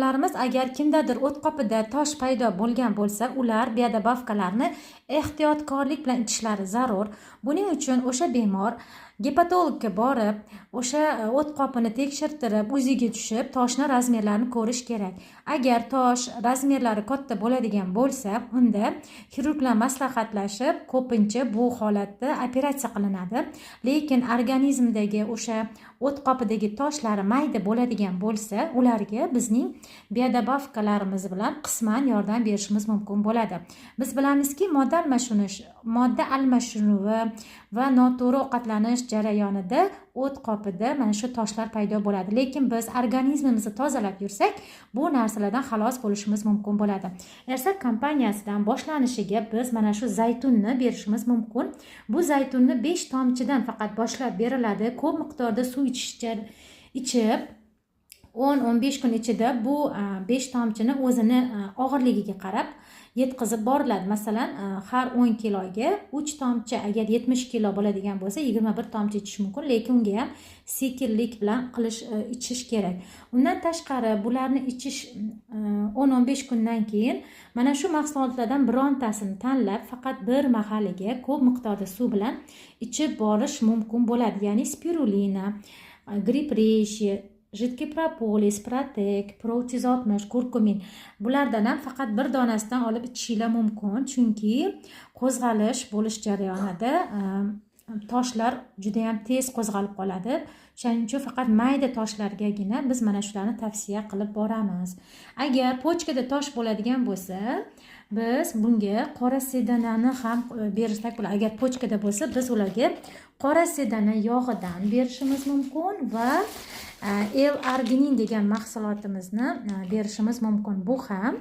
hamkorlarimiz agar kimdadir o't qopida tosh paydo bo'lgan bo'lsa, ular biodobavkalarni ehtiyotkorlik bilan ichishlari zarur. Buning uchun o'sha bemor gepatologga borib, o'sha o't qopini tekshirtirib, o'ziga tushib, toshni razmerlarini ko'rish kerak. Agar tosh razmerlari katta bo'ladigan bo'lsa, unda xirurglar maslahatlashib, ko'pincha bu holatda operatsiya qilinadi. Lekin organizmdagi o'sha o't qopidagi toshlari mayda bo'ladigan bo'lsa, ularga bizning biodobavkalarimiz bilan qisman yordam berishimiz mumkin bo'ladi. Biz bilamizki, modda almashinuvi va noto'g'ri ovqatlanish jarayonida o't qopida mana shu toshlar paydo bo'ladi. Lekin biz organizmimizni tozalab yursak, bu narsalardan xalos bo'lishimiz mumkin bo'ladi. Ersak kompaniyasidan boshlanishiga biz mana shu zaytunni berishimiz mumkin. Bu zaytunni 5 tomchidan faqat boshlab beriladi. Ko'p miqdorda suv ichib 10-15 kun ichida bu 5 tomchini o'zini og'irligiga qarab yetkazib boriladi. Masalan, har 10 kiloga 3 tomchi, agar 70 kilo bo'ladigan bo'lsa 21 tomchi ichish mumkin, lekin unga ham sekinlik bilan ichish kerak. Undan tashqari bularni ichish 10-15 kundan keyin mana shu mahsulotlardan birontasini tanlab faqat bir mahaliga ko'p miqdorda suv bilan ichib borish mumkin bo'ladi. Ya'ni spirulina, gripreshi, jiddiy propolis, protek, protiz 60, kurkumin. Bulardan ham faqat bir donasidan olib ichishingiz mumkin, chunki qo'zg'alish bo'lish jarayonida toshlar juda ham tez qo'zg'alib qoladi. Shuning uchun faqat mayda toshlargagina biz mana shularni tavsiya qilib boramiz. Agar pochkada tosh bo'ladigan bo'lsa, biz bunga qora sedanani ham bersak bo'ladi. Agar pochkada bo'lsa, biz ularga qora sedana yog'idan berishimiz mumkin va L-arginin degan mahsulotimizni berishimiz mumkin. Bu ham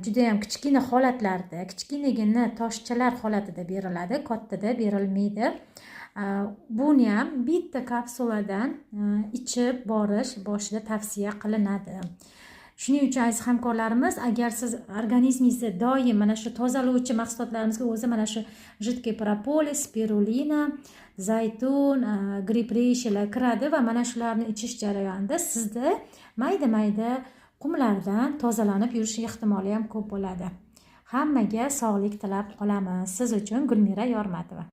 juda ham kichkina holatlarda, kichkinagina toshchalar holatida beriladi, kattada berilmaydi. Buni ham bitta kapsuladan ichib borish boshida tavsiya qilinadi. Shuning uchun aziz hamkorlarimiz, agar siz organizmingizni doim mana shu tozalovchi mahsulotlarimizga o'zi mana shu jiddiy propolis, spirulina, zaytun, gripreshilar kiradi va mana shularni ichish jarayonida sizda mayda-mayda qumlardan tozalanib yurish ehtimoli ham ko'p bo'ladi. Hammaga sog'lik tilab qolamiz. Siz uchun Gulmira Yormatova.